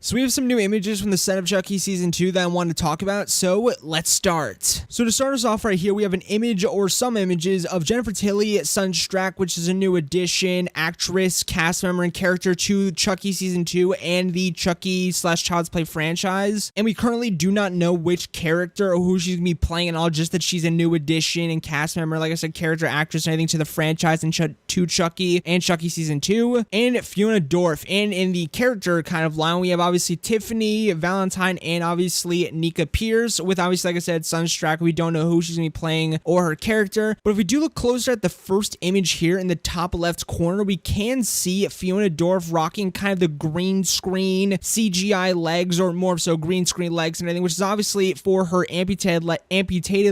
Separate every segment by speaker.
Speaker 1: So we have some new images from the set of Chucky season 2 that I wanted to talk about, so let's start. So to start us off right here, we have an image or some images of Jennifer Tilly Sutton Stracke, which is a new addition, actress, cast member, and character to Chucky season 2 and the Chucky / Child's Play franchise. And we currently do not know which character or who she's gonna be playing and all, just that she's a new addition and cast member, like I said, character, actress, and anything to the franchise and to Chucky and Chucky season 2. And Fiona Dorff. And in the character kind of line, we have obviously Tiffany, Valentine, and obviously Nica Pierce, with obviously, like I said, Sutton Stracke. We don't know who she's gonna be playing or her character, but if we do look closer at the first image here in the top left corner, we can see Fiona Dorff rocking kind of the green screen CGI legs, or more so green screen legs and everything, which is obviously for her amputated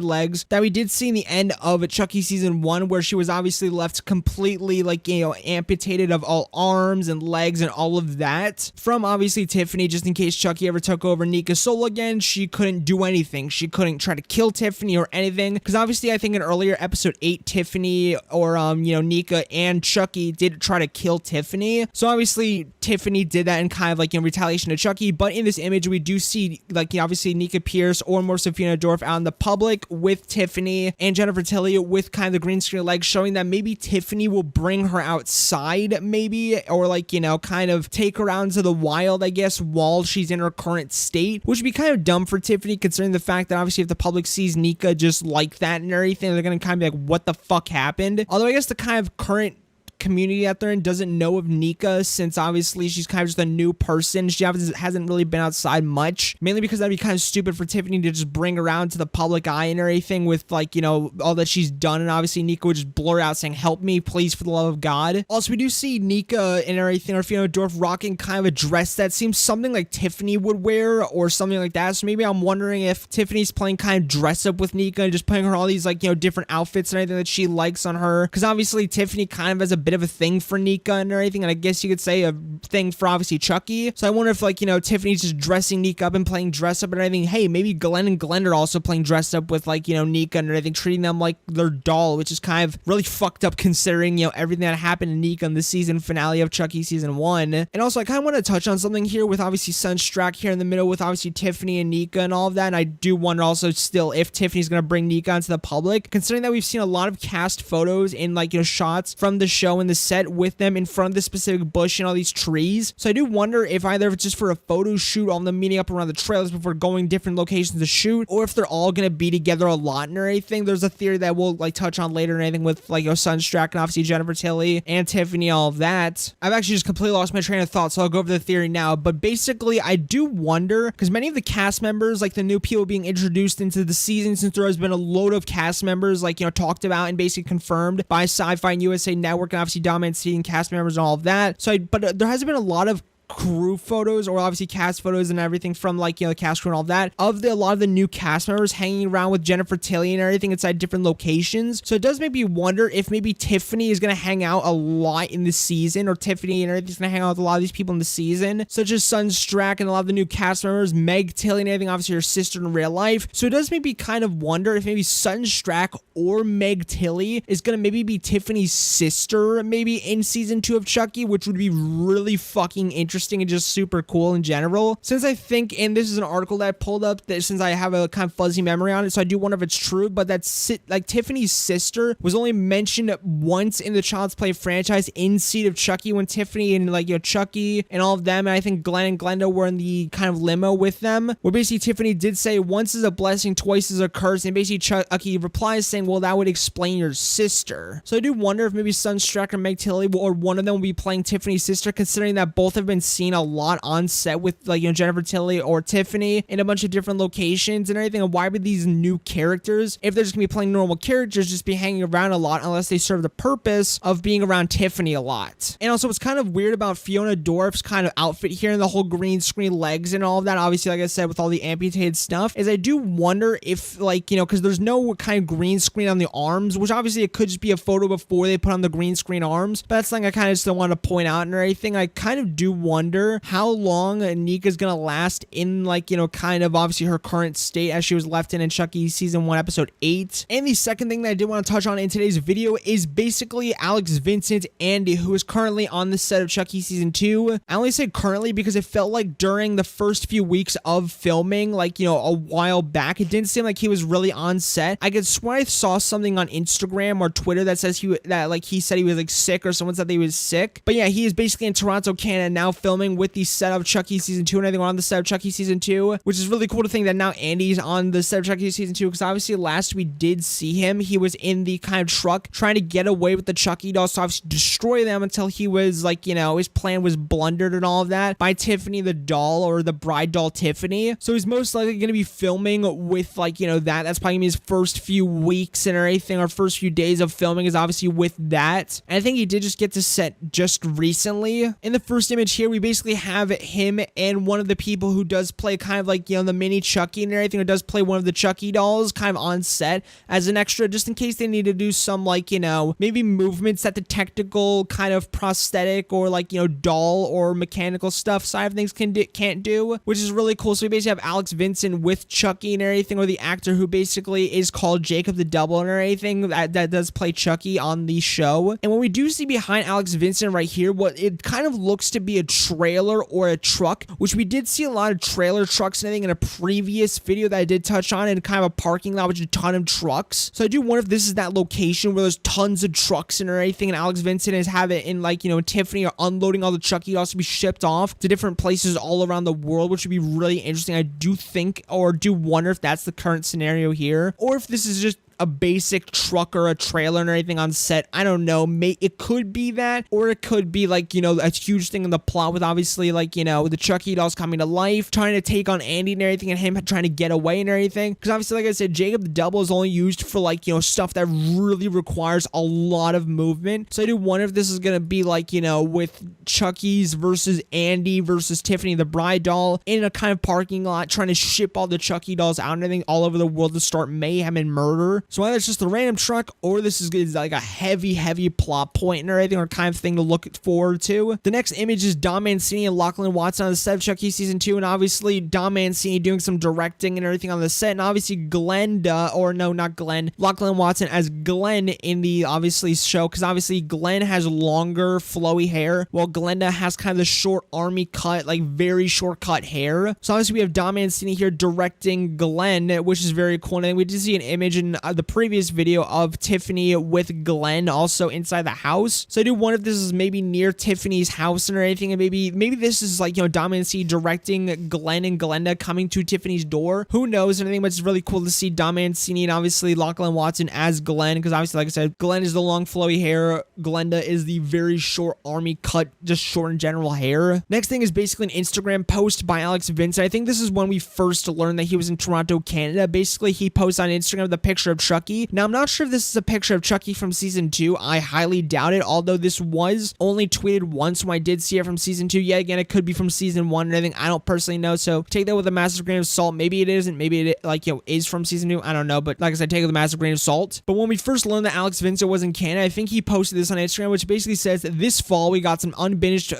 Speaker 1: legs that we did see in the end of Chucky season 1, where she was obviously left completely, like, you know, amputated of all arms and legs and all of that from obviously Tiffany, just in case Chucky ever took over Nica's soul again. She couldn't do anything. She couldn't try to kill Tiffany or anything, because obviously I think in earlier episode 8, Tiffany or Nica and Chucky did try to kill Tiffany. So obviously Tiffany did that in kind of like in retaliation to Chucky. But in this image we do see, like, obviously Nica Pierce or more so Fiona Dorff out in the public with Tiffany, and Jennifer Tilly with kind of the green screen legs, showing that maybe Tiffany will bring her outside, maybe, or like, you know, kind of take her out into the wild, I guess, while she's in her current state, which would be kind of dumb for Tiffany, considering the fact that obviously if the public sees Nica just like that and everything, they're gonna kind of be like, what the fuck happened? Although I guess the kind of current community out there and doesn't know of Nica, since obviously she's kind of just a new person. She hasn't really been outside much, mainly because that'd be kind of stupid for Tiffany to just bring her out to the public eye and everything with, like, you know, all that she's done, and obviously Nica would just blur out saying, help me please, for the love of God. Also, we do see Nica and everything, or Fiona Dorff, rocking kind of a dress that seems something like Tiffany would wear or something like that. So maybe I'm wondering if Tiffany's playing kind of dress up with Nica and just putting her all these, like, you know, different outfits and everything that she likes on her, because obviously Tiffany kind of has a bit of a thing for Nica and everything, and I guess you could say a thing for obviously Chucky. So I wonder if, like, you know, Tiffany's just dressing Nica up and playing dress up and everything. Hey, maybe Glenn and Glenn are also playing dress up with, like, you know, Nica and everything, treating them like their doll, which is kind of really fucked up considering, you know, everything that happened to Nica in the season finale of Chucky season 1. And also I kind of want to touch on something here with obviously Sutton Stracke here in the middle with obviously Tiffany and Nica and all of that, and I do wonder also still if Tiffany's gonna bring Nica onto the public, considering that we've seen a lot of cast photos and, like, you know, shots from the show and the set with them in front of this specific bush and all these trees. So I do wonder if either if it's just for a photo shoot, all of them meeting up around the trailers before going different locations to shoot, or if they're all gonna be together a lot and everything. There's a theory that we'll, like, touch on later and anything with, like, you know, Sutton Stracke and obviously Jennifer Tilly and Tiffany, all of that. I've actually just completely lost my train of thought, so I'll go over the theory now. But basically I do wonder, because many of the cast members, like the new people being introduced into the season, since there has been a load of cast members, like, you know, talked about and basically confirmed by Sci-Fi and USA Network and obviously Dominant Seating cast members and all of that. So but there hasn't been a lot of crew photos or obviously cast photos and everything from, like, you know, the cast crew and all that of a lot of the new cast members hanging around with Jennifer Tilly and everything inside different locations. So it does make me wonder if maybe Tiffany is gonna hang out a lot in the season, or Tiffany and everything's gonna hang out with a lot of these people in the season, such as Sutton Stracke and a lot of the new cast members, Meg Tilly and everything, obviously her sister in real life. So it does make me kind of wonder if maybe Sutton Stracke or Meg Tilly is gonna maybe be Tiffany's sister maybe in season 2 of Chucky, which would be really fucking interesting and just super cool in general. Since I think, and this is an article that I pulled up, that since I have a kind of fuzzy memory on it, so I do wonder if it's true, but that's like Tiffany's sister was only mentioned once in the Child's Play franchise in Seed of Chucky, when Tiffany and, like, you know, Chucky and all of them, and I think Glenn and Glenda were in the kind of limo with them, where basically Tiffany did say once is a blessing, twice is a curse, and basically Chucky replies saying, well, that would explain your sister. So I do wonder if maybe Sutton Stracke or Meg Tilly or one of them will be playing Tiffany's sister, considering that both have been seen a lot on set with, like, you know, Jennifer Tilly or Tiffany in a bunch of different locations and everything. And why would these new characters, if they're just gonna be playing normal characters, just be hanging around a lot unless they serve the purpose of being around Tiffany a lot? And also what's kind of weird about Fiona Dorff's kind of outfit here and the whole green screen legs and all of that, obviously, like I said, with all the amputated stuff, is I do wonder if, like, you know, because there's no kind of green screen on the arms, which obviously it could just be a photo before they put on the green screen arms, but that's something I kind of still want to point out and everything. I kind of do wonder wonder how long Nika's gonna last in, like, you know, kind of obviously her current state as she was left in Chucky season 1 episode 8. And the second thing that I did want to touch on in today's video is basically Alex Vincent, Andy, who is currently on the set of Chucky season 2. I only say currently because it felt like during the first few weeks of filming, like, you know, a while back, it didn't seem like he was really on set. I could swear I saw something on Instagram or Twitter that says he said he was like sick, or someone said that he was sick. But yeah, he is basically in Toronto, Canada now, filming with the set of Chucky season 2, and I think we're on the set of Chucky season 2, which is really cool to think that now Andy's on the set of Chucky season 2, because obviously last we did see him, he was in the kind of truck trying to get away with the Chucky dolls, so obviously destroy them until he was like, you know, his plan was blundered and all of that by Tiffany the doll, or the bride doll Tiffany. So he's most likely going to be filming with, like, you know, that's probably gonna be his first few weeks and everything, or first few days of filming is obviously with that. And I think he did just get to set just recently. In the first image here, we basically have him and one of the people who does play kind of like, you know, the mini Chucky and everything, who does play one of the Chucky dolls kind of on set as an extra, just in case they need to do some, like, you know, maybe movements that the technical kind of prosthetic or, like, you know, doll or mechanical stuff side of things can't do, which is really cool. So we basically have Alex Vincent with Chucky and everything, or the actor who basically is called Jacob the Double and everything that does play Chucky on the show. And when we do see behind Alex Vincent right here, what it kind of looks to be a trailer or a truck, which we did see a lot of trailer trucks and everything in a previous video that I did touch on, and kind of a parking lot with a ton of trucks. So I do wonder if this is that location where there's tons of trucks and everything, and Alex Vincent is have it in, like, you know, Tiffany are unloading all the Chucky dolls to be shipped off to different places all around the world, which would be really interesting. I do think, or do wonder if that's the current scenario here, or if this is just a basic truck or a trailer and everything on set. I don't know. It could be that, or it could be, like, you know, a huge thing in the plot with obviously, like, you know, the Chucky dolls coming to life, trying to take on Andy and everything, and him trying to get away and everything. Because obviously, like I said, Jacob the Double is only used for, like, you know, stuff that really requires a lot of movement. So I do wonder if this is gonna be, like, you know, with Chucky's versus Andy versus Tiffany the bride doll in a kind of parking lot, trying to ship all the Chucky dolls out and everything all over the world to start mayhem and murder. So whether it's just a random truck, or this is like a heavy plot point and everything, or kind of thing to look forward to. The next image is Dom Mancini and Lachlan Watson on the set of Chucky season 2, and obviously Dom Mancini doing some directing and everything on the set, and obviously Lachlan Watson as Glenn in the obviously show, because obviously Glenn has longer flowy hair, while Glenda has kind of the short army cut, like very short cut hair. So obviously we have Dom Mancini here directing Glenn, which is very cool. And we did see an image in the previous video of Tiffany with Glenn also inside the house. So I do wonder if this is maybe near Tiffany's house and everything, and maybe this is, like, you know, Dom Mancini directing Glenn and Glenda coming to Tiffany's door. Who knows and everything, but it's really cool to see Dom Mancini and obviously Lachlan Watson as Glenn, because obviously, like I said, Glenn is the long flowy hair, Glenda is the very short army cut, just short in general hair. Next thing is basically an Instagram post by Alex Vincent. I think this is when we first learned that he was in Toronto, Canada. Basically, he posts on Instagram the picture of Chucky. Now, I'm not sure if this is a picture of Chucky from season 2. I highly doubt it, although this was only tweeted once when I did see it from season 2. Yet again, it could be from season 1 and everything. I don't personally know, so take that with a massive grain of salt. Maybe it isn't. Maybe it, like, you know, is from season 2. I don't know, but like I said, take it with a massive grain of salt. But when we first learned that Alex Vincent was in Canada, I think he posted this on Instagram, which basically says that this fall we got some unfinished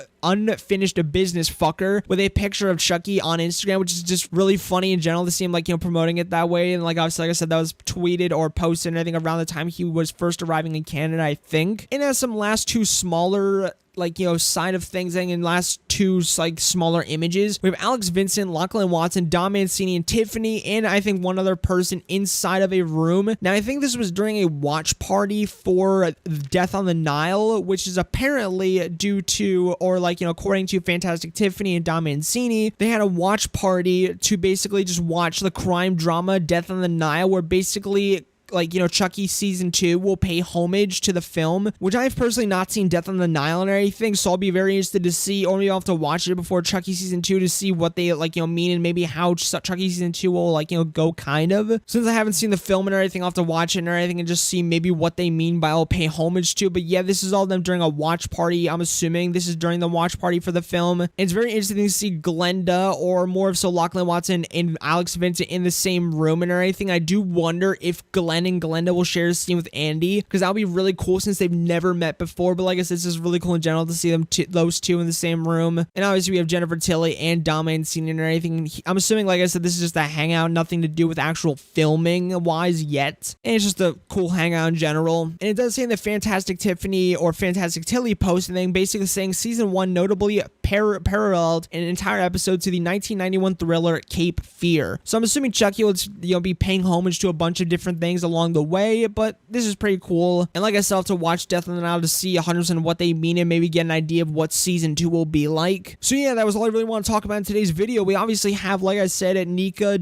Speaker 1: business fucker, with a picture of Chucky on Instagram, which is just really funny in general to see him, like, you know, promoting it that way. And like obviously, like I said, that was tweeted or posted and everything around the time he was first arriving in Canada, I think. And as some last two smaller, like, you know, side of things, and in last two, like, smaller images, we have Alex Vincent, Lachlan Watson, Dom Mancini, and Tiffany, and I think one other person inside of a room. Now, I think this was during a watch party for Death on the Nile, which is apparently due to, or, like, you know, according to Fantastic Tiffany and Dom Mancini, they had a watch party to basically just watch the crime drama Death on the Nile, where basically, like, you know, Chucky season 2 will pay homage to the film, which I've personally not seen Death on the Nile and everything, so I'll be very interested to see, or maybe I'll have to watch it before Chucky season 2 to see what they, like, you know, mean, and maybe how Chucky season 2 will, like, you know, go kind of. Since I haven't seen the film and everything, I'll have to watch it and everything and just see maybe what they mean by I'll pay homage to. But yeah, this is all them during a watch party. I'm assuming this is during the watch party for the film. And it's very interesting to see Glenda, or more of so Lachlan Watson and Alex Vincent, in the same room and everything. I do wonder if Glenn Glenn and Glenda will share a scene with Andy, because that would be really cool since they've never met before. But like I said, this is really cool in general to see them those two in the same room. And obviously we have Jennifer Tilly and Dom Senior and everything. I'm assuming, like I said, this is just a hangout, nothing to do with actual filming wise yet. And it's just a cool hangout in general. And it does say in the Fantastic Tiffany or Fantastic Tilly post and thing, basically saying season 1 notably paralleled an entire episode to the 1991 thriller Cape Fear. So I'm assuming Chucky will be paying homage to a bunch of different things along the way, but this is pretty cool. And like I said, I'll have to watch Death on the Nile to see 100% what they mean and maybe get an idea of what season 2 will be like. So yeah, that was all I really want to talk about in today's video. We obviously have, like I said, at Nica,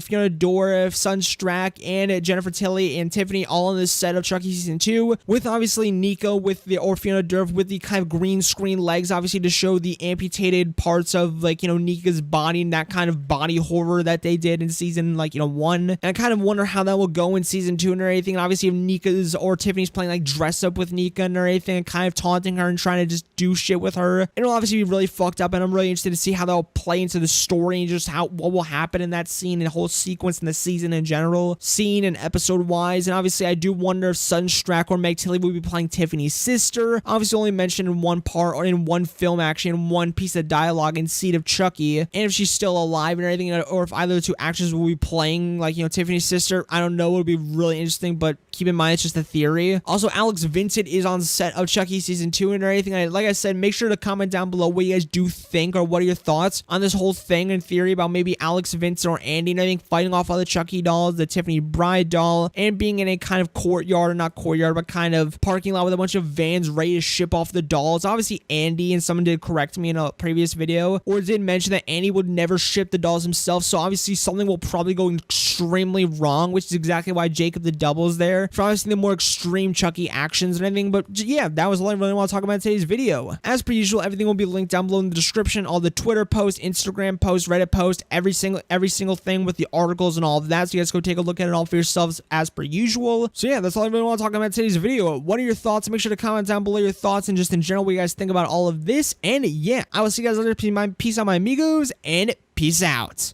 Speaker 1: Fiona, Dora, Sutton Stracke, and Jennifer Tilly and Tiffany all in this set of Chucky season 2, with obviously Nica or Fiona Durf with the kind of green screen legs, obviously to show the amputated parts of Nica's body and that kind of body horror that they did in season 1. And I kind of wonder how that will go in season 2 and everything. And obviously if Nica's or Tiffany's playing dress up with Nica and everything and kind of taunting her and trying to just do shit with her, it'll obviously be really fucked up, and I'm really interested to see how that'll play into the story and just what will happen in that scene and whole sequence in the season in general, scene and episode wise. And obviously I do wonder if Sutton Stracke or Meg Tilly will be playing Tiffany's sister, obviously only mentioned in one part or in one film, actually in one piece of dialogue in Seed of Chucky, and if she's still alive and everything, or if either of the two actors will be playing Tiffany's sister. I don't know, it would be really interesting, but keep in mind it's just a theory. Also, Alex Vincent is on set of Chucky season 2 and everything. Like I said, make sure to comment down below what you guys do think, or what are your thoughts on this whole thing and theory about maybe Alex Vincent or Andy and everything fighting off other Chucky dolls, the Tiffany Bride doll, and being in a kind of courtyard, or not courtyard, but kind of parking lot with a bunch of vans ready to ship off the dolls. Obviously Andy, and someone did correct me in a previous video, or did mention that Andy would never ship the dolls himself, so obviously something will probably go extremely wrong, which is exactly why Jacob the Double is there, for obviously the more extreme Chucky actions and everything. But yeah, that was all I really want to talk about in today's video. As per usual, everything will be linked down below in the description, all the Twitter posts, Instagram posts, Reddit posts, every single thing with the articles and all of that, so you guys go take a look at it all for yourselves as per usual. So yeah, that's all I really want to talk about in today's video. What are your thoughts? Make sure to comment down below your thoughts and just in general what you guys think about all of this. And yeah, I will see you guys later. Peace out, my amigos, and peace out.